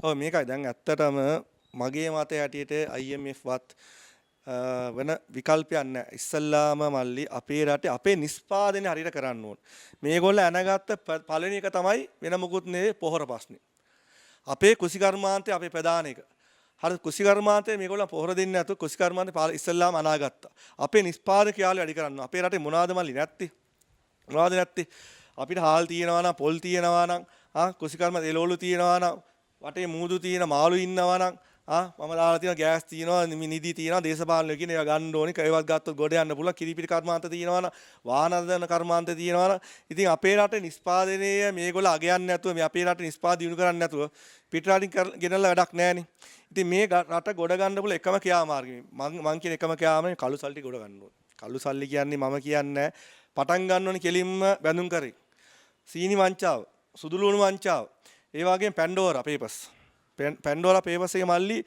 ඔව් මේකයි දැන් ඇත්තටම මගේ මතය හැටියට IMF වත් වෙන විකල්පයක් නැහැ. ඉස්සල්ලාම මල්ලි අපේ රටේ අපේ නිෂ්පාදනය හරියට කරන්න ඕන. මේගොල්ලෝ ඇනගත්ත පළවෙනි එක තමයි වෙන මොකුත් නෙවෙයි පොහොර ප්‍රශ්නේ. අපේ කුසිකර්මාන්තය අපේ ප්‍රධාන එක. හරි කුසිකර්මාන්තය මේගොල්ලෝ පොහොර දෙන්නේ නැතුව කුසිකර්මාන්තය ඉස්සල්ලාම අනාගත්තා. අපේ නිෂ්පාදක යාළුවෝ වැඩි කරන්න. අපේ රටේ මොනවාද මල්ලි නැත්තේ? මොනවාද නැත්තේ? අපිට හාල් තියෙනවා නම් පොල් තියෙනවා නම් කුසිකර්ම එළවලු තියෙනවා නම් වටේ මූදු තියෙන මාළු ඉන්නවා නම් මම දාලා තියෙන ගෑස් තියෙනවා නිදි තියෙනවා දේශපාලන කියන ඒවා ගන්න ඕනේ ඒවත් ගත්තොත් ගොඩ යන්න පුළුවන් කිරිපිටි කර්මාන්ත තියෙනවා නම් වාහන හදන කර්මාන්ත තියෙනවා නම් ඉතින් අපේ රටේ නිෂ්පාදනයේ මේගොල්ලෝ අගයන්නේ නැතුව මේ අපේ රටේ නිෂ්පාදනය දිනු කරන්නේ නැතුව පිටරටින් ගෙනල්ලා වැඩක් නැහැනේ. ඉතින් මේ රට ගොඩ ගන්න පුළුවන් එකම ක්‍රියාමාර්ගය මං කියන එකම ක්‍රියාමාර්ගය කළු සල්ලි ගොඩ ගන්න ඕනේ. කළු සල්ලි කියන්නේ මම කියන්නේ පටන් ගන්න ඕනේ කෙලින්ම බැඳුම් කරේ. සීනි වංචාව, සුදු ලුණු වංචාව, ඒ වගේම පැන්ඩෝරා පේපර්ස්. පැන්ඩෝරා පේපර්ස් එකේ මල්ලි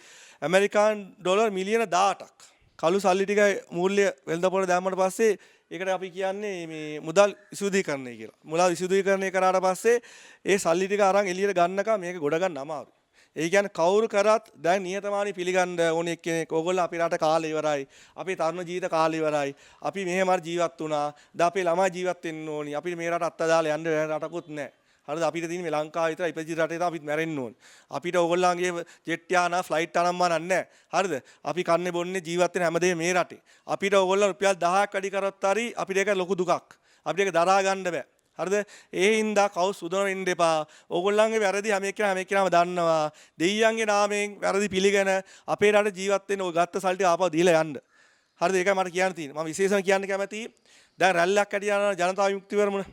ඇමරිකානු ඩොලර් මිලියන 18ක් කළු සල්ලි ටික මූල්‍ය වෙළඳපොළ දැම්මට පස්සේ ඒකට අපි කියන්නේ මේ මුදල් විසුද්ධීකරණය කියලා. මුදල් විසුද්ධීකරණය කරාට පස්සේ ඒ සල්ලි ටික අරන් එළියට ගන්නකම් මේක ගොඩ ගන්න අමාරුයි. ඒ කියන්නේ කවුරු කරත් දැන් නිහතමානී පිළිගන්න ඕනේ කෙනෙක්. ඕගොල්ලෝ අපේ රට කාලේ ඉවරයි. අපේ තරුණ ජීවිත කාලේ ඉවරයි. අපි මෙහෙම ජීවත් වුණා. දැන් අපේ ළමයි ජීවත් වෙන්න ඕනි. අපිට මේ රට අත්අදාලා යන්න රටකුත් නැහැ. හරිද? අපිට තියෙන්නේ මේ ලංකාව විතරයි. ඉපදිච්ච රටේ තමයි අපිත් මැරෙන්න ඕනේ. අපිට ඕගොල්ලන්ගේ ජෙට් යානා ෆ්ලයිට් අනම්මා නැහැ. හරිද? අපි කන්නේ බොන්නේ ජීවත් වෙන හැමදේම මේ රටේ. අපිට ඕගොල්ලෝ රුපියල් 10ක් වැඩි කරොත් හරි අපිට ඒක ලොකු දුකක්. අපිට ඒක දරා ගන්න බෑ. හරිද? ඒ හින්දා කවුස් සුදන වෙන්න එපා. ඕගොල්ලන්ගේ වැරදි හැම එක්කෙනාම දන්නවා. දෙයියන්ගේ නාමයෙන් වැරදි පිළිගෙන අපේ රට ජීවත් වෙන්න ඔය ගත්ත සල්ටි ආපහු දීලා යන්න. හරිද? ඒකයි මට කියන්න තියෙන්නේ. මම විශේෂයෙන් කියන්න කැමතියි. දැන් රැල්ලක් ඇටියා ජනතා විමුක්ති පෙරමුණ.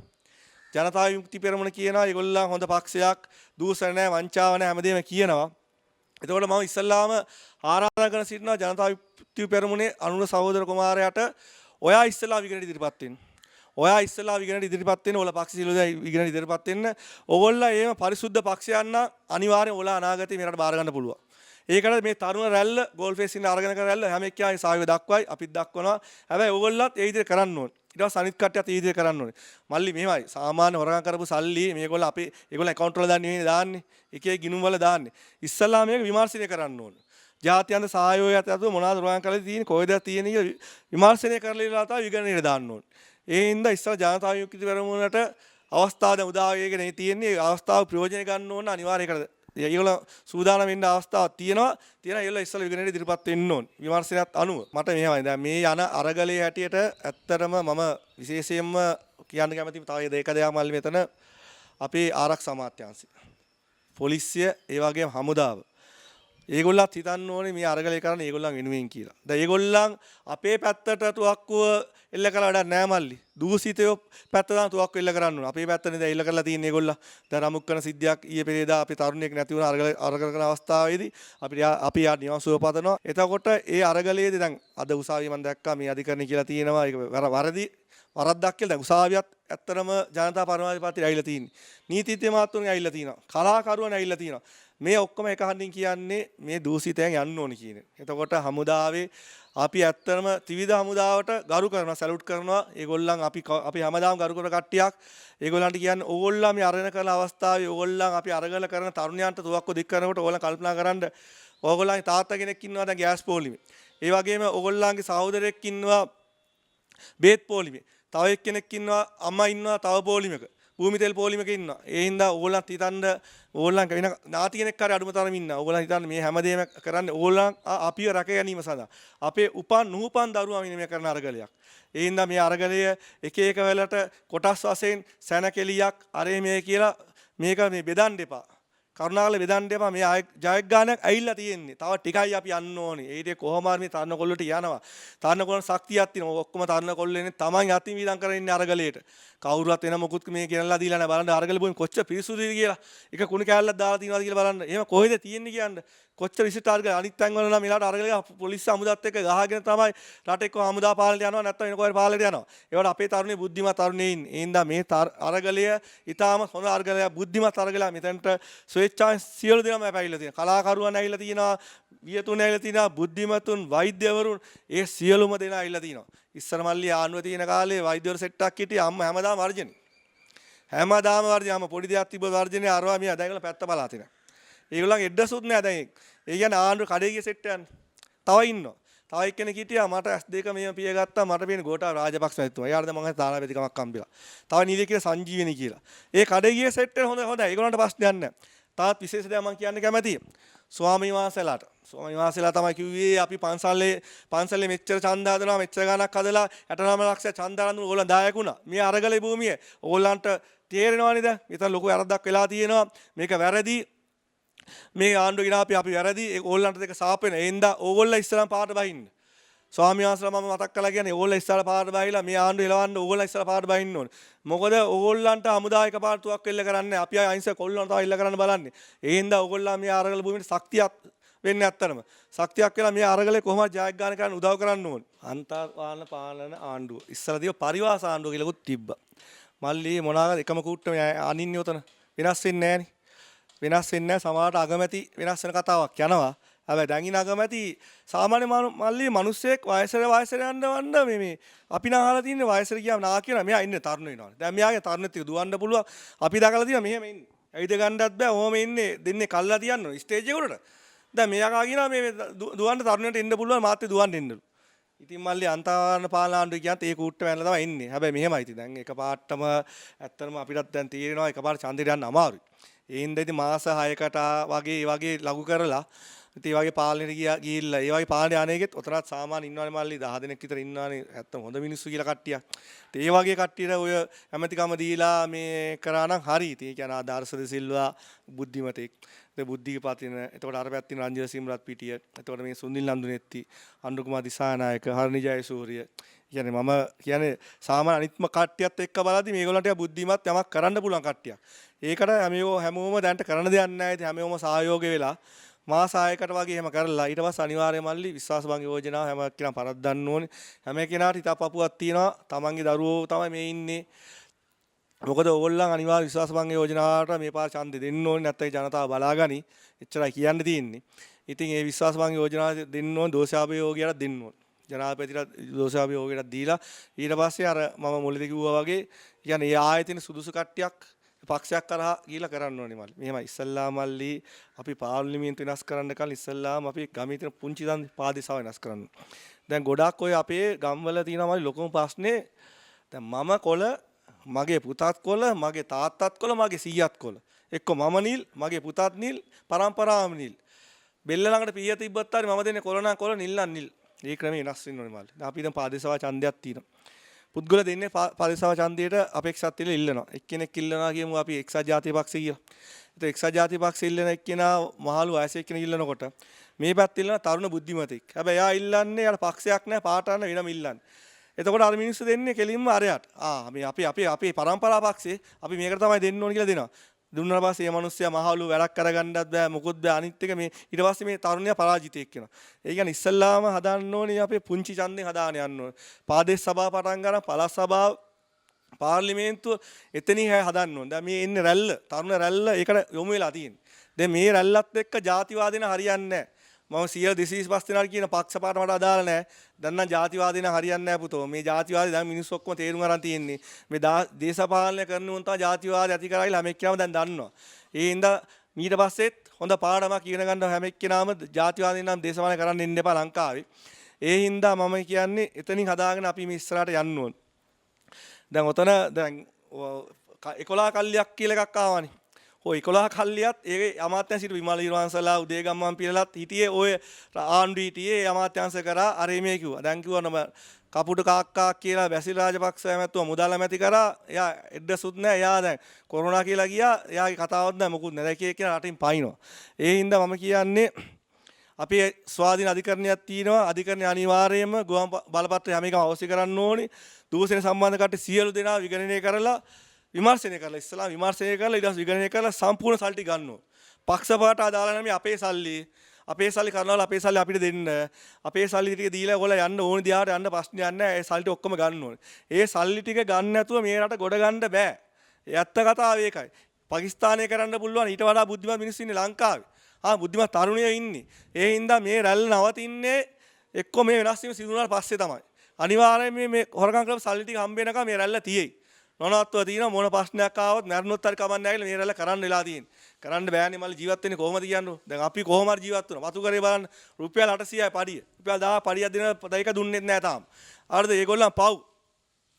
ජනතා විමුක්ති පෙරමුණ කියනවා ඒගොල්ලන් හොඳ පක්ෂයක්, දූෂණ නැහැ, වංචාව නැහැ හැමදේම කියනවා. එතකොට මම ඉස්සල්ලාම ආරාධනා කරන සිටිනවා ජනතා විමුක්ති පෙරමුණේ අනුර සහෝදර කුමාරයාට ඔයා ඉස්සල්ලා විගණන ඉදිරිපත් වෙන්න. ඔයා ඉස්සලා විගණන ඉදිරිපත් වෙන්න ඕලා පක්ෂ සියලු දේ විගණන ඉදිරිපත් වෙන්න. ඕගොල්ලෝ එහෙම පරිසුද්ධ පක්ෂයන් නම් අනිවාර්යෙන් ඕලා අනාගතේ මේකට බාර ගන්න පුළුවන්. ඒකට මේ තරුණ රැල්ල ගෝල්ෆේස් ඉන්න අරගෙන කරන රැල්ල හැම එක්කෙනාගේ සහයෝගය දක්වයි අපිත් දක්වනවා. හැබැයි ඕගොල්ලොත් ඒ විදිහට කරන්න ඕනේ. ඊට පස්සේ අනිත් කට්ටියත් ඒ විදිහට කරන්න ඕනේ. මල්ලි මෙහෙමයි සාමාන්‍ය හොරගම් කරපු සල්ලි මේගොල්ලෝ අපේ ඒගොල්ලෝ account වල දාන්නේ එකේ ගිණුම් වල දාන්නේ. ඉස්සල්ලා මේක විමර්ශනය කරන්න ඕනේ. ජාත්‍යන්තර සහයෝගයත් අතව මොනවද හොරගම් කරලා තියෙන්නේ කොහෙද තියෙන්නේ කියලා විමර්ශනය කරලා ඉවරලා තමයි විගණනයට දාන්න ඕනේ. ඒ හින්දා ඉස්සර ජනතා විමුක්ති පෙරමුණට අවස්ථාව උදා වෙගෙන තියෙන්නේ අවස්ථාව ප්‍රයෝජන ගන්න ඕන අනිවාර්යයෙන්. ඒගොල්ලෝ සූදානම් වෙන්න අවස්ථාවක් තියෙනවා. ඒගොල්ලෝ ඉස්සර විගණනයේ ඉදිරිපත් වෙන්න ඕන. විමර්ශනයත් අනුව. මට මෙහෙමයි. දැන් මේ යන අරගලයේ හැටියට ඇත්තටම මම විශේෂයෙන්ම කියන්න කැමති තව දෙයක් මල්ලි මෙතන අපේ ආරක්ෂා අමාත්‍යාංශය. පොලිසිය ඒ වගේම හමුදාව. ඒගොල්ලත් හිතන්න ඕනේ මේ අරගලය කරන්න ඒගොල්ලන් වෙනුවෙන් කියලා. දැන් ඒගොල්ලන් අපේ පැත්තට තුවක්කුව එල්ල කරලා වැඩක් නැහැ මල්ලි. දූෂිතයෝ පැත්ත දාන තුවක්කුව එල්ල කරන්න ඕන. අපේ පැත්තනේ දැන් එල්ල කරලා තියෙන්නේ ඒගොල්ලන්. දැන් රමුක් කරන සිද්ධියක් ඊයේ පෙරේදා අපේ තරුණයෙක් නැති වුණ අරගල කරන අවස්ථාවේදී අපි යා නිවන් සුව පතනවා. එතකොට ඒ අරගලයේදී දැන් අද උසාවිය මම දැක්කා මේ අධිකරණය කියලා තියෙනවා. ඒක වරද්දක් කියලා දැන් උසාවියත් ඇත්තටම ජනතා පරමාධිපති පාර්ටියට ඇවිල්ලා තියෙන්නේ. නීතිඥ මාත්තුන්ගෙන් ඇවිල්ලා තියෙනවා. කලාකරුවන් ඇවිල්ලා තියෙනවා. මේ ඔක්කොම එක හන්දින් කියන්නේ මේ දූෂිතයන් යන්න ඕනි කියන. එතකොට හමුදාවේ අපි ඇත්තටම ත්‍රිවිධ හමුදාවට ගරු කරනවා සැලුට් කරනවා. ඒගොල්ලන් අපි හැමදාම ගරු කරන කට්ටියක්. ඒගොල්ලන්ට කියන්නේ ඕගොල්ලෝ මේ අරගෙන කරන අවස්ථාවේ ඕගොල්ලන් අපි අරගල කරන තරුණයන්ට තුවක්කුව දික් කරනකොට ඕගොල්ලන් කල්පනා කරන්න ඕගොල්ලන්ගේ තාත්තා කෙනෙක් ඉන්නවා දැන් ගෑස් පොලිමේ. ඒ වගේම ඕගොල්ලන්ගේ සහෝදරයෙක් ඉන්නවා බේත් පොලිමේ. තව එක්කෙනෙක් ඉන්නවා අම්මා ඉන්නවා තව පොලිමක. භූමි තෙල් පොලිමක ඉන්නවා. ඒ හින්දා ඕගොල්ලන්ත් හිතන්න ඕගොල්ලන් වෙන නාති කෙනෙක් හරි අඩුම තරමින් ඉන්නවා. ඕගොල්ලන් හිතන්නේ මේ හැමදේම කරන්නේ ඕගොල්ලන් අපිව රැක ගැනීම සඳහා. අපේ නූපන් දරුවා මේ කරන අරගලයක්. ඒ හින්දා මේ අරගලය එක එක වෙලට කොටස් වශයෙන් සැනකෙලියක් අරේ මේ කියලා මේක මේ බෙදන්න එපා. කරුණාකරලා බෙදන්න එපා. මේ ජයග්‍රහණයක් ඇවිල්ලා තියෙන්නේ. තව ටිකයි අපි යන්න ඕනේ. ඒ ඉතින් කොහොම හරි මේ තරුණ කොල්ලට යනවා. තරුණ කොල්ලන් ශක්තියක් තියෙනවා. ඔක්කොම තරුණ කොල්ලෙන්නේ තමන් යතින් වීදම් කරගෙන ඉන්නේ අරගලයට. කවුරුවත් වෙන මොකුත් මේ කියනලා දීලා නැහැ. බලන්න අරගල බොයින් කොච්චර පිරිසුදුද කියලා. එක කුණු කෑල්ලක් දාලා තියනවාද කියලා බලන්න. එහෙම කොහෙද තියෙන්නේ කියන්නේ. කොච්චර විසිට අරගල අනිත් තැන් වල නම් මෙලාට අරගල පොලිසිය හමුදාත් එක්ක ගහගෙන තමයි රට එක්ක හමුදා පාලනයට යනවා නැත්නම් වෙන කොහෙද පාලනයට යනවා. ඒවට අපේ තරුණේ බුද්ධිමත් තරුණේ ඉන්නේ. ඒ හින්දා මේ අරගලය ඊටාම හොඳ අරගලයක් බුද්ධිමත් අරගලයක්. මෙතනට ස්වේච්ඡාවෙන් සියලු දෙනාම ඇවිල්ලා තියෙනවා. කලාකරුවන් ඇවිල්ලා තියෙනවා. වියතුන් ඇවිල්ලා තියෙනවා. බුද්ධිමතුන් වෛද්‍යවරුන් ඒ සියලුම දෙනා ඇවිල්ලා තියෙනවා. ඉස්සර මල්ලි ආණ්ඩුව තියෙන කාලේ වෛද්‍යවරු සෙට් එකක් හිටියා. අම්ම හැමදාම වර්ජනේ. හැමදාම වර්ජනයම පොඩි දෙයක් තිබ්බ වර්ජනේ අරවා මියා දැන්ගල පැත්ත බලා තිනා. ඒගොල්ලන් එඩ්ඩසුත් නෑ දැන්. ඒ කියන්නේ ආණ්ඩුව කඩේ ගිය සෙට් යන්නේ. තව ඉන්නවා. තව එක්කෙනෙක් හිටියා මට S2 මෙහෙම පිය ගත්තා මට පේන්නේ ගෝඨා රාජපක්ෂ මැතිතුමා. එයාට දැන් මම හිතා තානාපතිකමක් හම්බෙලා. තව නීතිය කියලා සංජීවනි කියලා. ඒ කඩේ ගිය සෙට් එක හොඳයි. ඒගොල්ලන්ට ප්‍රශ්නයක් නෑ. තාත් විශේෂ දෙයක් මම කියන්න කැමතියි. ස්වාමීන් වහන්සේලාට. ස්වාමීන් වහන්සේලා තමයි කිව්වේ අපි පන්සලේ මෙච්චර ඡන්ද හදනවා මෙච්චර ගණක් හදලා 69 ලක්ෂ ඡන්ද හදන ඕගොල්ලන් දායක වුණා. මේ අරගලේ භූමිය ඕගොල්ලන්ට තේරෙනවනේ දැන්. මෙතන ලොකු වැරද්දක් වෙලා තියෙනවා. මේක වැරදි. මේ ආණ්ඩුව ගිනා අපි වැරදි. ඕගොල්ලන්ට දෙක සාප වෙන. ඒ හින්දා ඕගොල්ලෝ ඉස්සරහම පාට බහින්න. ස්වාමීන් වහන්සේලා මම මතක් කළා කියන්නේ ඕගොල්ලෝ ඉස්සරහ පාට බහිලා මේ ආණ්ඩුව එලවන්න ඕගොල්ලෝ ඉස්සරහ පාට බහින්න ඕනේ. මොකද ඕගොල්ලන්ට හමුදායක පාටුවක් එල්ල කරන්නේ අපි අයින්ස කොල්ලන්ට තව එල්ල කරන්න බලන්නේ. ඒ හින්දා ඕගොල්ලෝ මේ අරගල භූමියට ශක්තියක් වෙන්නේ නැත්තරම. ශක්තියක් වෙලා මේ අරගලේ කොහොමද ජයග්‍රහණය කරන්න උදව් කරන්න ඕනේ. අන්තර්වාහන පාලන ආණ්ඩුව. ඉස්සරදී පරිවාස ආණ්ඩුව කියලාකුත් තිබ්බා. මල්ලි මොනවාද එකම කූට්ටම අනින්නේ උතන වෙනස් වෙන්නේ නැහනේ. වෙනස් වෙන්නේ නැහැ. සමහරට අගමැති වෙනස් වෙන කතාවක් යනවා. හැබැයි දැන් ඉන අගමැති සාමාන්‍ය මල්ලි මිනිස්සෙක් වයසට යන්න මේ අපි නම් අහලා තින්නේ වයසට ගියාම නා කියන මෙයා ඉන්නේ තරුණ වෙනවා. දැන් මෙයාගේ තරුණෙත් ටික දුවන්න පුළුවන්. අපි දැකලා තියෙනවා මෙහෙම ඉන්නේ. ඇවිද ගන්නවත් බෑ. ඔහොම ඉන්නේ දෙන්නේ කල්ලා තියන්න ස්ටේජ් එකට. දැන් මෙයා කියනවා මේ දුවන්න තරුණයට එන්න පුළුවන් මාත් දුවන්න එන්නලු. ඉතින් මල්ලි අන්තර්වාහන පාලන ආණ්ඩුව කියන්ත ඒ කූට්ට වැනලා තමයි ඉන්නේ. හැබැයි මෙහෙමයි ඉතින් දැන් එකපාරටම ඇත්තටම අපිටත් දැන් තීරෙනවා එකපාරට ඡන්දෙට යන්න අමාරුයි. ඒ හින්දා ඉතින් මාස 6කට වගේ ලඝු කරලා ඉතින් ඒ වගේ පාලනෙට ගිහිල්ලා ඒ වගේ පාලනේ අනේකෙත් ඔතනත් සාමාන්‍ය ඉන්නවනේ මල්ලි 10 දෙනෙක් විතර ඉන්නවනේ ඇත්තම හොඳ මිනිස්සු කියලා කට්ටියක්. ඉතින් ඒ වගේ කට්ටියට ඔය ඇමතිකම දීලා මේ කරා නම් හරි. ඉතින් ඒ කියන්නේ ආදර්ශ සිල්වා බුද්ධිමතෙක්. බුද්ධික පතින එතකොට අර පැත්තින රංජන සිම්රත් පිටිය එතකොට මේ සුනිල් නන්දුනෙත්ති අනුර කුමාර දිසානායක හරණි ජයසූරිය කියන්නේ මම කියන්නේ සාමාන්‍ය අනිත්ම කට්ටියත් එක්ක බලද්දි මේගොල්ලන්ට බුද්ධිමත් යමක් කරන්න පුළුවන් කට්ටියක්. ඒකට හැමෝම දැන්ට කරන්න දෙයක් නැහැ. ඉතින් හැමෝම සහයෝගය වෙලා මාස 6කට වගේ එහෙම කරලා ඊට පස්සේ අනිවාර්යයෙන්ම මල්ලි විශ්වාසභංග යෝජනාව හැම කෙනාම පරද්දන්න ඕනේ. හැම කෙනාට හිතපපුවක් තියෙනවා. තමන්ගේ දරුවෝ තමයි මේ ඉන්නේ. මොකද ඕගොල්ලන් අනිවාර්ය විශ්වාසභංග යෝජනාවට මේ පාර ඡන්දෙ දෙන්න ඕනේ නැත්නම් ජනතාව බලාගනි. එච්චරයි කියන්න තියෙන්නේ. ඉතින් ඒ විශ්වාසභංග යෝජනාව දෙන්න ඕනේ දෝෂාභියෝගයට දෙන්න ඕනේ. ජනාධිපතිට දෝෂාභියෝගයට දීලා ඊට පස්සේ අර මම මුලදී කිව්වා වගේ කියන්නේ ඒ ආයතන සුදුසු කට්ටියක් පක්ෂයක් කරා ගිහිලා කරන්න ඕනේ මල්ලි. මෙහෙමයි ඉස්සල්ලා මල්ලි අපි පාර්ලිමේන්තු වෙනස් කරන්න කලින් ඉස්සල්ලාම අපි ගමේ තියෙන පුංචි දන් පාදේශාව වෙනස් කරන්න. දැන් ගොඩක් ඔය අපේ ගම්වල තියෙනවා මල්ලි ලොකුම ප්‍රශ්නේ දැන් මම කොළ මගේ පුතත් කොළ මගේ තාත්තත් කොළ මගේ සීයාත් කොළ එක්ක මම නිල් මගේ පුතත් නිල් පරම්පරාවම නිල් බෙල්ල ළඟට පීය තිබ්බත් හරි මම දෙන්නේ කොළ නම් කොළ නිල් නම් නිල් මේ ක්‍රමේ වෙනස් වෙන්න ඕනේ මල්ලි. දැන් අපි දැන් පාදේශාව ඡන්දයක් තියෙනවා. පුද්ගල දෙන්නේ පාදේශාව ඡන්දයට අපේක්ෂාත් තියලා ඉල්ලනවා. එක්කෙනෙක් ඉල්ලනවා කියමු අපි එක්සත් ජාතික පක්ෂය කියලා. ඒත් එක්සත් ජාතික පක්ෂය ඉල්ලන එක්කෙනා මහලු වයසේ එක්කෙනෙක් ඉල්ලනකොට මේ පැත්ත ඉල්ලන තරුණ බුද්ධිමතෙක්. හැබැයි එයා ඉල්ලන්නේ යාට පක්ෂයක් නැහැ පාට යන වෙනම ඉල්ලන්නේ. එතකොට අර මිනිස්සු දෙන්නේ කෙලින්ම අරයට. මේ අපි පරම්පරා පක්ෂේ අපි මේකට තමයි දෙන්න ඕන කියලා දෙනවා. දුන්නාට පස්සේ මේ මිනිස්සයා මහලු වැඩක් කරගන්නත් බෑ මොකොත් බෑ අනිත් එක මේ ඊට පස්සේ මේ තරුණයා පරාජිතයෙක් වෙනවා. ඒ කියන්නේ ඉස්සල්ලාම හදාන්න ඕනේ අපේ පුංචි ඡන්දෙන් හදාන යන්න ඕනේ. පාදේශ සභාව පටන් ගන්න පළාත් සභාව පාර්ලිමේන්තුව එතනින් හදන්න ඕනේ. දැන් මේ ඉන්නේ රැල්ල තරුණ රැල්ල ඒකට යොමු වෙලා තියෙන්නේ. දැන් මේ රැල්ලත් එක්ක ජාතිවාදීන හරියන්නේ නැහැ. මම 225 දෙනාට කියන පක්ෂපාත මට අදාළ නැහැ. දැන් නම් ජාතිවාදීන හරියන්නේ නැහැ පුතෝ. මේ ජාතිවාදී දැන් මිනිස්සු ඔක්කොම තේරුම් අරන් තියෙන්නේ. මේ දේශපාලනය කරන උන් තමයි ජාතිවාදී ඇති කරලා හැම එක්කෙනාම දැන් දන්නවා. ඒ හින්දා ඊට පස්සෙත් හොඳ පාඩමක් ඉගෙන ගන්න හැම එක්කෙනාම ජාතිවාදී නම් දේශපාලනය කරන්න ඉන්න එපා ලංකාවේ. ඒ හින්දා මම කියන්නේ එතනින් හදාගෙන අපි මේ ඉස්සරහට යන්න ඕන. දැන් ඔතන දැන් 11 කල්ලියක් කියලා එකක් ආවනේ. ඔය 11 කල්ලියත් ඒ අමාත්‍යංශ සිට විමල ඊරවංශලා උදේගම්මන් පිළලත් හිටියේ ඔය ආණ්ඩු හිටියේ අමාත්‍යංශ කරා අර මේ කිව්වා. දැන් කිව්වා නම කපුට කාක්කා කියලා බැසිල් රාජපක්ෂ ඇමැතුව මුදල් ඇමැති කරා. එයා එඩ්ඩසුත් නැහැ. එයා දැන් කොරෝනා කියලා ගියා. එයාගේ කතාවක් නැහැ මොකුත් නැහැ. දැන් කියලා රටින් පයින්නවා. ඒ හින්දා මම කියන්නේ අපි ස්වාධීන අධිකරණයක් තියෙනවා. අධිකරණය අනිවාර්යයෙන්ම ගුවන් බලපත්‍රය හැම එකම අවශ්‍ය කරන්න ඕනේ. දූෂණ සම්බන්ධ කට්ටිය සියලු දෙනා විගණනය කරලා විමර්ශනය කරලා ඉස්සලා විමර්ශනය කරලා ඊට පස්සේ විගණනය කරලා සම්පූර්ණ සල්ලි ගන්න ඕන. පක්ෂපාත අදාළ නැහැ අපේ සල්ලි කරනවා අපේ සල්ලි අපිට දෙන්න. අපේ සල්ලි ටික දීලා ඔයගොල්ලෝ යන්න ඕන දිහාට යන්න ප්‍රශ්නයක් නැහැ. ඒ සල්ලි ටික ඔක්කොම ගන්න ඕනේ. ඒ සල්ලි ටික ගන්න නැතුව මේ රට ගොඩ ගන්න බෑ. ඇත්ත කතාව ඒකයි. පාකිස්තානය කරන්න පුළුවන් ඊට වඩා බුද්ධිමත් මිනිස්සු ඉන්නේ ලංකාවේ. බුද්ධිමත් තරුණයෝ ඉන්නේ. ඒ හින්දා මේ රැල්ල නවතින්නේ එක්ක මේ වෙනස් වීම සිදු වුණාට පස්සේ තමයි. අනිවාර්යයෙන් මේ හොරකම් කරලා සල්ලි ටික හම්බ වෙනකම් මේ රැල්ල තියෙයි. නොනවත්ව තියෙන මොන ප්‍රශ්නයක් ආවොත් මරණොත් හරි කමන්නේ නැහැ කියලා මේ රැල්ල කරන්න වෙලා තියෙන්නේ. කරන්න බෑනේ මල්ලි ජීවත් වෙන්නේ කොහොමද කියන්නේ. දැන් අපි කොහොම හරි ජීවත් වෙනවා. වතු කරේ බලන්න රුපියල් 800යි පඩිය. රුපියල් 1000 පඩියක් දෙන දෙයක දුන්නෙත් නැහැ තාම. හරිද? ඒගොල්ලන් පව්.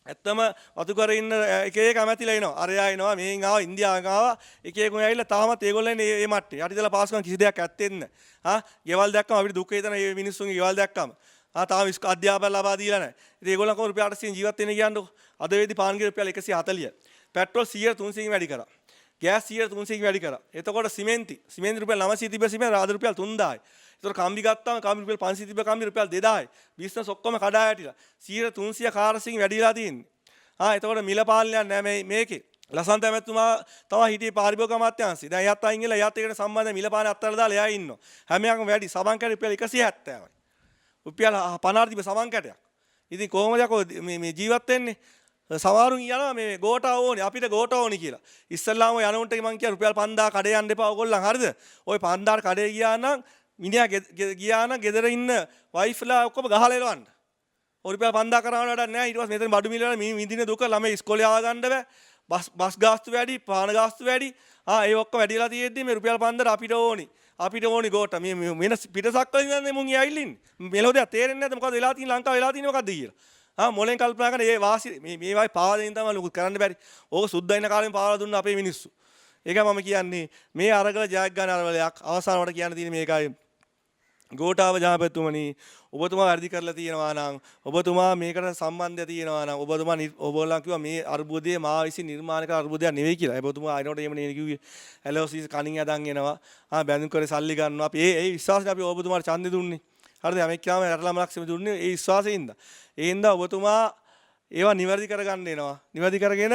ඇත්තම වතු කරේ ඉන්න එක එක කැමැතිලා එනවා. අරයා එනවා, මෙහෙන් ආවා, ඉන්දියාවෙන් ආවා. එක එක උන් ඇවිල්ලා තාමත් ඒගොල්ලන් මේ මට්ටේ. යටිදලා පාස්කම් කිසි දෙයක් ඇත්තෙත් නැහැ. ගෙවල් දැක්කම අපිට දුක හිතන මේ මිනිස්සුන්ගේ ගෙවල් දැක්කම තාම අධ්‍යාපන ලබා දීලා නැහැ. ඉතින් ඒගොල්ලන් කොහොමද රුපියල් 800න් ජීවත් වෙන්නේ කියන්නකො. අද වේදී පාන් ගිර රුපියල් 140. පෙට්‍රෝල් 100 300කින් වැඩි කරා. ගෑස් 100 300කින් වැඩි කරා. එතකොට සිමෙන්ති රුපියල් 900 තිබ්බ සිමෙන්ති රාද රුපියල් 3000යි. ඒතකොට කම්බි ගත්තාම කම්බි රුපියල් 500 තිබ්බ කම්බි රුපියල් 2000යි. බිස්නස් ඔක්කොම කඩා වැටිලා. 100 300 400කින් වැඩිලා තියෙන්නේ. එතකොට මිල පාලනයක් නැහැ මේකේ. ලසන්ත ඇමතුමා තමයි හිටියේ පාරිභෝගික අමාත්‍යාංශي. දැන් එයාත් අයින් වෙලා එයාත් එකට සම්බන්ධ මිල පාලනය අත්හැරලා දාලා එයා ඉන්නවා. හැම එකක්ම වැඩි. සබන් කැට රුපියල් 170යි. රුපියල් 50 තිබ්බ සබන් කැටයක්. ඉතින් කොහොමද යකෝ මේ ජීවත් වෙන්නේ? සමහරුන් යනවා මේ ගෝඨා ඕනේ අපිට ගෝඨා ඕනේ කියලා. ඉස්සල්ලාම යනොන්ට මං කිය රුපියල් 5000 කඩේ යන්න එපා ඔයගොල්ලන් හරිද? ওই 5000 කඩේ ගියා නම් මිනිහා ගියා නම් ගෙදර ඉන්න වයිෆ්ලා ඔක්කොම ගහලා එලවන්න. රුපියල් 5000 කරාට වැඩක් නැහැ. ඊට පස්සේ මෙතන බඩු මිල වල විඳින දුක ළමයි ඉස්කෝලේ ආව ගන්න බෑ. බස් ගාස්තු වැඩි, පාන ගාස්තු වැඩි. ඒ ඔක්කොම වැඩිලා තියෙද්දි මේ රුපියල් 5000 අපිට ඕනේ. අපිට ඕනේ ගෝඨා. මේ වෙන පිටසක් වලින් ඉන්නේ මුන් ඇවිල්ලා ඉන්නේ. මෙලොදයක් තේරෙන්නේ නැද්ද මොකද වෙලා තියෙන්නේ ලංකාවේ වෙලා තියෙන්නේ මොකද්ද කියලා. මොලෙන් කල්පනා කරන මේ වාසි මේ වයි පාවා දෙන්න තමයි ලොකු කරන්න බැරි. ඕක සුද්දා ඉන්න කාලෙම පාවලා දුන්න අපේ මිනිස්සු. ඒකයි මම කියන්නේ මේ අරගල ජයග්‍රහණ අරවලයක් අවසානවට කියන්න තියෙන්නේ මේකයි. ගෝඨාව ජනාධිපතිතුමනි ඔබතුමා වැඩි කරලා තියෙනවා නම් ඔබතුමා මේකට සම්බන්ධය තියෙනවා නම් ඔබලා කිව්වා මේ අර්බුදයේ මා විසින් නිර්මාණය කළ අර්බුදයක් නෙවෙයි කියලා. ඔබතුමා අයිනෝට එහෙම නෙවෙයි කිව්වේ. LOC කණින් යදන් එනවා. බැඳුම් කරේ සල්ලි ගන්නවා. අපි ඒ විශ්වාසයෙන් අපි ඔබතුමාට ඡන්දෙ දුන්නේ. හරිද? මේක කියවම 8 ලක්ෂෙම දුන්නේ ඒ විශ්වාසයෙන්ද. ඒ හින්දා ඔබතුමා ඒවා නිවැරදි කරගන්න එනවා. නිවැරදි කරගෙන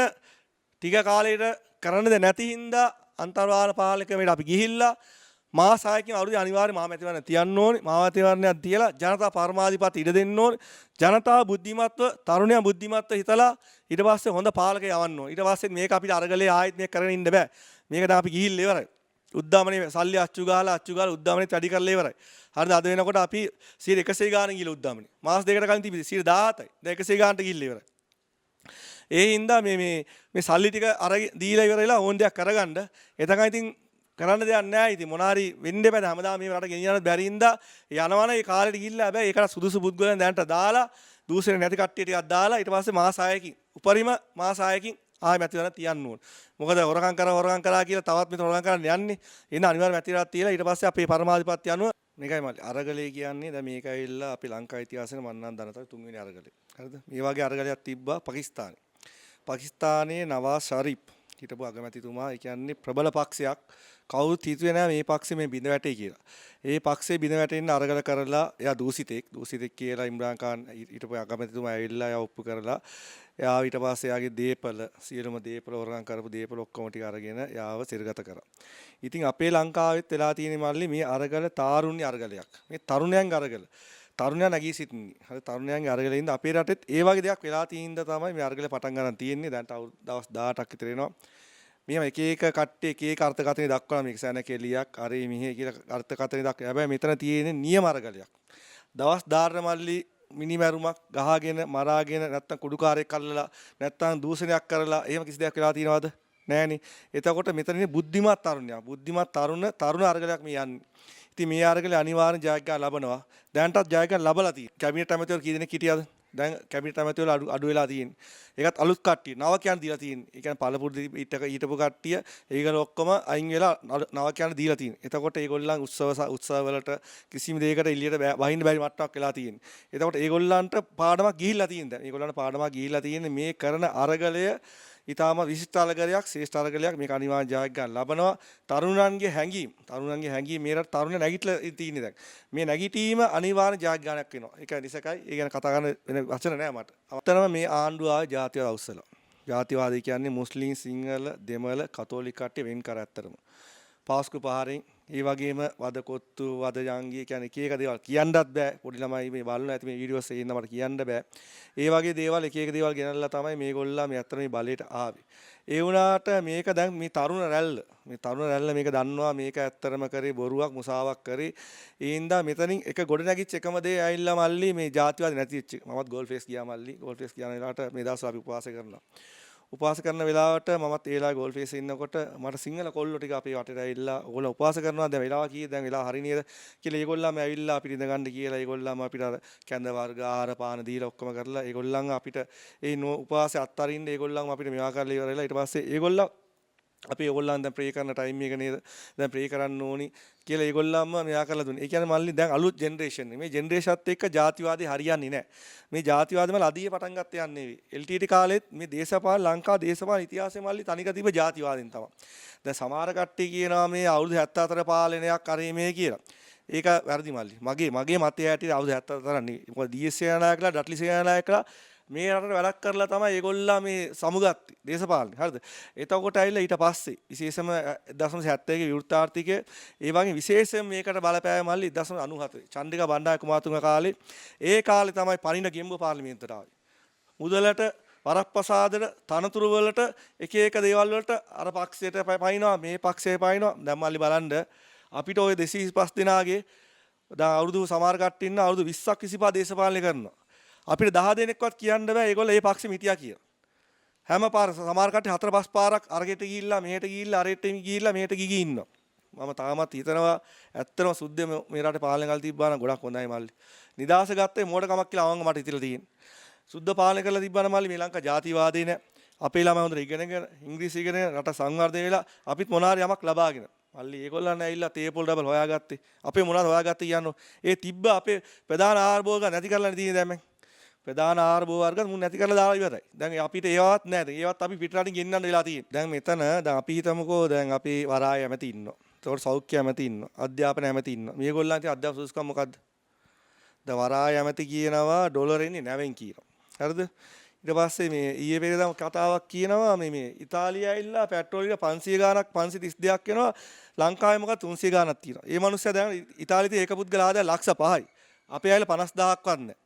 ටික කාලයකට කරන්නද නැති හින්දා අන්තර්වාල පාලකමේට අපි ගිහිල්ලා මාස 6කින් අවුරුදු අනිවාර්යයෙන් මහමැතිවරණය තියන්න ඕනේ. මහමැතිවරණයක් තියලා ජනතා පරමාධිපති ඉඩ දෙන්න ඕනේ. ජනතාව බුද්ධිමත්ව, තරුණයා බුද්ධිමත්ව හිතලා ඊට පස්සේ හොඳ පාලකයෙක් යවන්න ඕනේ. ඊට පස්සේ මේක අපිට අරගලේ ආයෙත් මේක කරගෙන ඉන්න බෑ. මේක දැන් අපි ගිහිල්ලා ඉවරයි. උද්දාමනේ සල්ලි අච්චු ගාලා උද්දාමනේ වැඩි කරලා ඉවරයි. හරිද? අද වෙනකොට අපි 100 ගානක් ගිහලා උද්දාමනේ. මාස දෙකකට කලින් තිබිලා 17යි. දැන් 100 ගානට ගිහිල්ලා ඉවරයි. ඒ හින්දා මේ සල්ලි ටික අර දීලා ඉවරලා ඕන දෙයක් කරගන්න. එතකන් ඉතින් කරන්න දෙයක් නැහැ. ඉතින් මොනාරි වෙන්න බෑ. හැමදාම මේ රට ගෙනියන්න බැරි හින්දා යනවනේ ඒ කාලෙට ගිහිල්ලා හැබැයි ඒකට සුදුසු පුද්ගලයන් දැනට දාලා දූෂණ නැති කට්ටිය ටිකක් දාලා ඊට පස්සේ මාස 6කින් උපරිම මාස 6කින් ආයෙ මැතිවරණ තියන්න ඕන. මොකද හොරකම් කරා කියලා තවත් මෙතන හොරකම් කරන්න යන්නේ. එන අනිවාර්ය මැතිවරණයක් තියලා ඊට පස්සේ අපේ පරමාධිපත්‍ය අනුව මේකයි මල්ලි. අරගලේ කියන්නේ දැන් මේක ඇවිල්ලා අපේ ලංකා ඉතිහාසයේ මන්නම් දනතර තුන්වෙනි අරගලේ. හරිද? මේ වගේ අරගලයක් තිබ්බා පාකිස්තානේ. පාකිස්තානයේ නවාස් ශරීෆ් හිටපු අගමැතිතුමා ඒ කියන්නේ ප්‍රබල පක්ෂයක්. කවුරුත් හිතුවේ නෑ මේ පක්ෂෙ මේ බිඳ වැටේ කියලා. ඒ පක්ෂේ බිඳ වැටෙන්න අරගල කරලා එයා දූෂිතෙක් කියලා ඉම්රාන් ખાන් හිටපු අගමැතිතුමා ඇවිල්ලා එයා ඔප්පු කරලා එයා ඊට පස්සේ එයාගේ දීපල සියලුම දීපල වරගම් කරපු දීපල ඔක්කොම ටික අරගෙන එයාව සිරගත කරා. ඉතින් අපේ ලංකාවෙත් වෙලා තියෙන මල්ලි මේ අරගල තාරුණ්‍ය අරගලයක්. මේ තරුණයන්ගේ අරගල. තරුණයා නැගී සිටින්නේ. හරි තරුණයන්ගේ අරගලේ ඉඳ අපේ රටෙත් ඒ වගේ දෙයක් වෙලා තියෙන තමයි මේ අරගල පටන් ගන්න තියෙන්නේ. දැන් දවස් 18ක් විතර වෙනවා. මෙහෙම එක එක කට්ටේ එක එක අර්ථකථන දක්වනවා. මේක සෑන කෙලියක් අරේ මෙහෙ කියලා අර්ථකථන දක්වනවා. හැබැයි මෙතන තියෙන්නේ නියම අරගලයක්. දවස් 18 මල්ලි මිනිමැරුමක් ගහගෙන මරාගෙන නැත්තම් කුඩුකාරයෙක් අල්ලලා නැත්තම් දූෂණයක් කරලා එහෙම කිසි දෙයක් වෙලා තියෙනවද? නෑනේ. එතකොට මෙතනනේ බුද්ධිමත් තරුණයා. බුද්ධිමත් තරුණ අරගලයක් මේ යන්නේ. ඉතින් මේ අරගලේ අනිවාර්ය ජයග්‍රහණ ලබනවා. දැනටත් ජයග්‍රහණ ලබලා තියෙනවා. කැබිනට් ඇමතිවරු කී දෙනෙක් හිටියද? දැන් කැබිනට් ඇමතිවරු අඩු වෙලා තියෙන්නේ. ඒකත් අලුත් කට්ටිය නවකයන් දීලා තියෙන්නේ. ඒ කියන්නේ පළපුරුදු ඊටපු කට්ටිය ඒගොල්ලෝ ඔක්කොම අයින් වෙලා නවකයන් දීලා තියෙන්නේ. එතකොට ඒගොල්ලන් උත්සව වලට කිසිම දෙයකට එළියට වහින්න බැරි මට්ටමක් වෙලා තියෙන්නේ. එතකොට ඒගොල්ලන්ට පාඩමක් ගිහිල්ලා තියෙනවා. ඒගොල්ලන්ට පාඩමක් ගිහිල්ලා තියෙන්නේ මේ කරන අරගලය ඊටාම විශිෂ්ට අරගලයක් ශ්‍රේෂ්ඨ අරගලයක්. මේක අනිවාර්ය ජයග්‍රහණ ලබනවා. තරුණයන්ගේ හැඟීම් මේ රට තරුණ නැගිටලා තියෙන්නේ දැන්. මේ නැගිටීම අනිවාර්ය ජයග්‍රහණයක් වෙනවා. ඒක නිසකයි. ඒ ගැන කතා කරන්න වෙන වචන නැහැ මට. අතරම මේ ආණ්ඩුව ආවේ ජාතිවාද අවසල. ජාතිවාදී කියන්නේ මුස්ලිම් සිංහල දෙමළ කතෝලික කට්ටිය වෙන් කර ඇත්තරම. පාස්කු පහරෙන් ඒ වගේම වද කොත්තු වද යංගී කියන්නේ එක එක දේවල් කියන්නත් බෑ. පොඩි ළමයි මේ බලන ඇති මේ වීඩියෝස් එකේ ඉන්න මට කියන්න බෑ. ඒ වගේ දේවල් එක දේවල් ගෙනල්ලා තමයි මේගොල්ලෝ මේ අතර මේ බලයට ආවේ. ඒ වුණාට මේක දැන් මේ තරුණ රැල්ල මේක දන්නවා මේක ඇත්තරම කරේ බොරුවක් මුසාවක් කරේ. ඒ හින්දා මෙතනින් එක ගොඩ නැගිච්ච එකම දේ ඇවිල්ලා මල්ලි මේ ජාතිවාදී නැති වෙච්ච එක. මමත් ගෝල් ෆේස් ගියා මල්ලි. ගෝල් ෆේස් කියන වෙලාවට මේ දවස්වල අපි උපවාස කරනවා. උපවාස කරන වෙලාවට මමත් ඒ වෙලාවේ ගෝල් ෆේස් ඉන්නකොට මට සිංහල කොල්ලෝ ටික අපේ වටේට ඇවිල්ලා ඕගොල්ලෝ උපවාස කරනවා දැන් වෙලාව කීයද දැන් වෙලාව හරි නේද කියලා ඒගොල්ලන්ම ඇවිල්ලා අපිට ඉඳ ගන්න කියලා ඒගොල්ලන්ම අපිට අර කැඳ වර්ග ආහාර පාන දීලා ඔක්කොම කරලා ඒගොල්ලන් අපිට ඒ උපවාසය අත්තරින්න ඒගොල්ලන් අපිට මේවා කරලා ඉවරලා ඊට පස්සේ ඒගොල්ලෝ අපි ඕගොල්ලන් දැන් ප්‍රේ කරන ටයිම් එක නේද දැන් ප්‍රේ කරන්න ඕනි කියලා ඒගොල්ලන්ම මෙයා කරලා දුන්නේ. ඒ කියන්නේ මල්ලි දැන් අලුත් ජෙනරේෂන් මේ ජෙනරේෂන්ත් එක්ක ජාතිවාදී හරියන්නේ නැහැ. මේ ජාතිවාදම ලදියේ පටන් ගත්ත යන්නේ නෙවෙයි. LTT කාලෙත් මේ දේශපාලන ලංකා දේශපාලන ඉතිහාසයේ මල්ලි තනික තිබ්බ ජාතිවාදීන් තමයි. දැන් සමහර කට්ටිය කියනවා මේ අවුරුදු 74 පාලනයක් අරේ මේ කියලා. ඒක වැරදි මල්ලි. මගේ මතය ඇටියට අවුරුදු 74 නෙවෙයි. මොකද DS සේනානායකලා ඩට්ලි සේනානායකලා මේ රටට වැඩක් කරලා තමයි ඒගොල්ලෝ මේ සමුගත්තේ දේශපාලනේ. හරිද? එතකොට ඇවිල්ලා ඊට පස්සේ විශේෂම 1.70 ගේ විවෘතාර්ථිකය ඒ වගේ විශේෂයෙන් මේකට බලපෑම මල්ලි 1.97 චන්ද්‍රිකා බණ්ඩාර කුමාරතුංග කාලේ ඒ කාලේ තමයි පණින ගෙම්බ පාර්ලිමේන්තුවට ආවේ. මුදලට වරප්‍රසාදට තනතුරු වලට එක එක දේවල් වලට අර පක්ෂයට පයින්නවා මේ පක්ෂයට පයින්නවා. දැන් මල්ලි බලන්න අපිට ওই 225 දෙනාගේ දැන් අවුරුදු සමහර කට්ටිය ඉන්න අවුරුදු 20ක් 25 දේශපාලනය කරනවා. අපිට 10 දෙනෙක්වත් කියන්න බෑ ඒගොල්ලෝ ඒ පක්ෂෙ මිටියා කියලා. හැම පාර සමහර කට්ටිය 4-5 පාරක් අරගෙට ගිහිල්ලා මෙහෙට ගිහිල්ලා අරෙට ගිහිල්ලා මෙහෙට ගිහී ඉන්නවා. මම තාමත් හිතනවා ඇත්තම සුද්ධ මේ රටේ පාලනය කරලා තිබ්බා නම් ගොඩක් හොඳයි මල්ලි. නිදාස ගත්තේ මෝඩකමක් කියලා අවංග මට හිතලා තියෙන්නේ. සුද්ධ පාලනය කරලා තිබ්බා නම් මල්ලි මේ ලංකා ජාතිවාදී නෑ. අපේ ළමයි හොඳට ඉගෙනගෙන ඉංග්‍රීසි ඉගෙනගෙන රට සංවර්ධනය වෙලා අපිත් මොනාරි යමක් ලබාගෙන මල්ලි ඒගොල්ලන් ඇවිල්ලා තේපොල් ඩබල් හොයාගත්තේ. අපේ මොනවද හොයාගත්තේ කියන්නේ. ඒ තිබ්බ අපේ ප්‍රධාන ආහාර භෝග නැති කරලා තියෙන්නේ දැන් මම. ප්‍රධාන ආහාර භෝග වර්ග මුන් නැති කරලා දාලා ඉවරයි. දැන් අපිට ඒවත් නැහැ. ඒවත් අපි පිටරටින් ගෙන්නන්න වෙලා තියෙන්නේ. දැන් මෙතන දැන් අපි හිතමුකෝ දැන් අපි වරාය ඇමති ඉන්නවා. ඒතකොට සෞඛ්‍ය ඇමති ඉන්නවා. අධ්‍යාපන ඇමති ඉන්නවා. මේගොල්ලන් ඉතින් අධ්‍යාපන සුසුකම් මොකද්ද? දැන් වරාය ඇමති කියනවා ඩොලරෙන්නේ 9න් කියනවා. හරිද? ඊට පස්සේ මේ ඊයේ පෙරේදම කතාවක් කියනවා මේ ඉතාලිය ඇවිල්ලා පෙට්‍රෝල් එක 500 ගාණක් 532ක් වෙනවා. ලංකාවේ මොකද 300 ගාණක් තියෙනවා. ඒ මිනිස්සයා දැන් ඉතාලියේ ඒක පුද්ගල ආදාය ලක්ෂ 5යි. අපේ ඇවිල්ලා 50000ක් වත් නැහැ.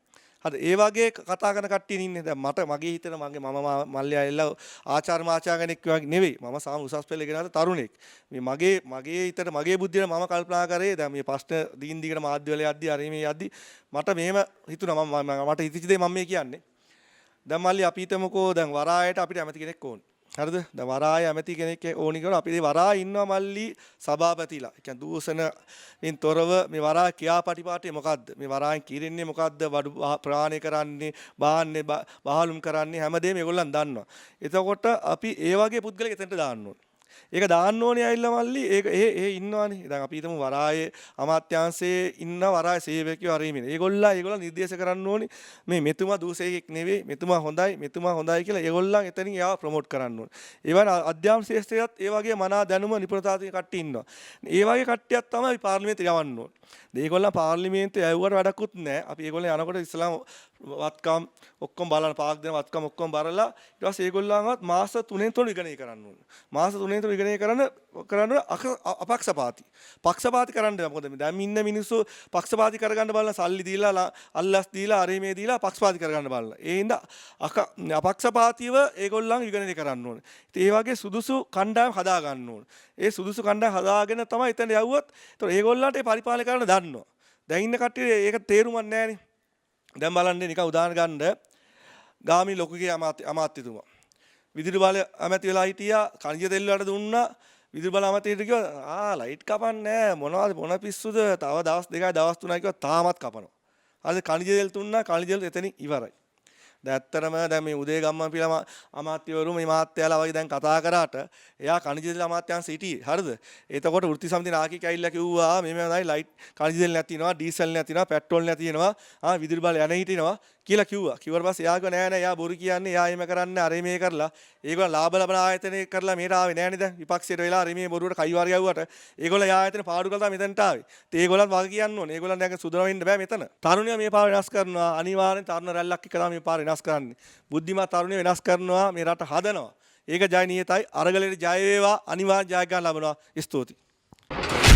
හරි ඒ වගේ කතා කරන කට්ටිය ඉන්නේ. දැන් මගේ හිතෙන මම මල්ලි ඇවිල්ලා ආචාර්ය මාචාර්ය කෙනෙක් වගේ නෙවෙයි. මම සාම උසස් පෙළ ඉගෙන ගන්න තරුණෙක්. මේ මගේ හිතට මගේ බුද්ධියට මම කල්පනා කරේ දැන් මේ ප්‍රශ්න දිගින් දිගට මාධ්‍ය වල යද්දි අර මේ යද්දි මට මෙහෙම හිතුණා මට හිතිච්ච දේ මම මේ කියන්නේ. දැන් මල්ලි අපි හිතමුකෝ දැන් වරායට අපිට ඇමති කෙනෙක් ඕන. හරිද? දැන් වරාය ඇමති කෙනෙක් ඕනි කියලා අපි වරාය ඉන්නවා මල්ලි සභාපතිලා. ඒ කියන්නේ දූෂණෙන් තොරව මේ වරාය ක්‍රියාපටිපාටිය මොකද්ද? මේ වරායෙන් කිරින්නේ මොකද්ද? වඩු ප්‍රාණය කරන්නේ, බාන්නේ, බහලුම් කරන්නේ හැමදේම මේගොල්ලන් දන්නවා. එතකොට අපි ඒ වගේ පුද්ගලෙක් එතනට දාන්න ඕනේ. ඒක දාන්න ඕනේ ඇවිල්ලා මල්ලි ඒක ඒ ඉන්නවනේ. දැන් අපි හිතමු වරායේ අමාත්‍යාංශයේ ඉන්න වරාය සේවකයෝ හරිමින. ඒගොල්ලන් නිර්දේශ කරන්න ඕනේ මේ මෙතුමා දූෂකෙක් නෙවෙයි, මෙතුමා හොඳයි කියලා ඒගොල්ලන් එතනින් එයාව ප්‍රොමෝට් කරන්න ඕනේ. ඒ වගේ අධ්‍යාපන ශාස්ත්‍රයත් ඒ වගේ මනා දැනුම නිපුණතාව තියෙන කට්ටිය ඉන්නවා. ඒ වගේ කට්ටියක් තමයි පාර්ලිමේන්තේ යවන්න ඕනේ. ඒගොල්ලන් පාර්ලිමේන්තේ යවුවට වැඩකුත් නැහැ. අපි ඒගොල්ලන් යනකොට ඉස්ලාම් වත්කම් ඔක්කොම බලන පාක් දෙන වත්කම් ඔක්කොම බලලා ඊට පස්සේ ඒගොල්ලන්වත් මාස 3න් තුන ඉගෙනීම කරන්න ඕනේ. මාස 3න් තුන ඉගෙනීම කරන්න අපක්ෂපාති. පක්ෂපාති කරන්න මොකද දැන් ඉන්න මිනිස්සු පක්ෂපාති කරගන්න බලන සල්ලි දීලා අල්ලස් දීලා අරේ මේ දීලා පක්ෂපාති කරගන්න බලන. ඒ හින්දා අපක්ෂපාතීව ඒගොල්ලන් ඉගෙනීම කරන්න ඕනේ. ඉතින් ඒ වගේ සුදුසු කණ්ඩායම් හදා ගන්න ඕනේ. ඒ සුදුසු කණ්ඩායම් හදාගෙන තමයි එතන යවුවොත් ඒතකොට ඒගොල්ලන්ට ඒ පරිපාලනය කරන්න දන්නවා. දැන් ඉන්න කට්ටිය ඒක තේරුමක් නැහැනේ. දැන් බලන්න නිකන් උදාහරණ ගන්න ගාමි ලොකුගේ අමාත්‍යතුමා විදුලි බල ඇමති වෙලා හිටියා කණිජ තෙල් වලට දුන්නා විදුලි බල ඇමතිට කිව්වා ලයිට් කපන්නේ නැහැ මොන පිස්සුද තව දවස් 2යි දවස් 3යි කිව්වා තාමත් කපනවා හරිද කණිජ තෙල් දුන්නා කණිජ තෙල් එතනින් ඉවරයි දැන් ඇත්තටම දැන් මේ උදේ ගම්මන් පිළ අමාත්‍යවරු මේ මාත්‍යාලා වගේ දැන් කතා කරාට එයා කණිජ තෙල් අමාත්‍යාංශ හිටියේ හරිද එතකොට වෘත්ති සමිති නායකයෙක් ඇවිල්ලා කිව්වා මේ තමයි ලයිට් කණිජ තෙල් නැතිනවා ඩීසල් නැතිනවා පෙට්‍රෝල් නැතිනවා විදුලි බල යන හිටිනවා කියලා කිව්වා. කිව්වට පස්සේ එයා කිව්වා නෑ එයා බොරු කියන්නේ එයා එහෙම කරන්නේ අර මේ කරලා ඒගොල්ලෝ ලාභ ලබන ආයතනේ කරලා මෙහෙට ආවේ නෑනේ දැන් විපක්ෂයට වෙලා අර මේ බොරුවට කයිවාර ගැව්වට ඒගොල්ලෝ එයා ආයතන පාඩු කරලා මෙතනට ආවේ. ඉතින් ඒගොල්ලන් වගේ කියන්න ඕනේ. ඒගොල්ලන් දැන් සුදන වෙන්න බෑ මෙතන. තරුණිය මේ පාර වෙනස් කරනවා. අනිවාර්යෙන් තරුණ රැල්ලක් එක්ක තමයි මේ පාර වෙනස් කරන්නේ. බුද්ධිමත් තරුණිය වෙනස් කරනවා මේ රට හදනවා. ඒක ජය නියතයි. අරගලේ ජය වේවා. අනිවාර්ය ජයග්‍රහණ ලබනවා. ස්තුතියි.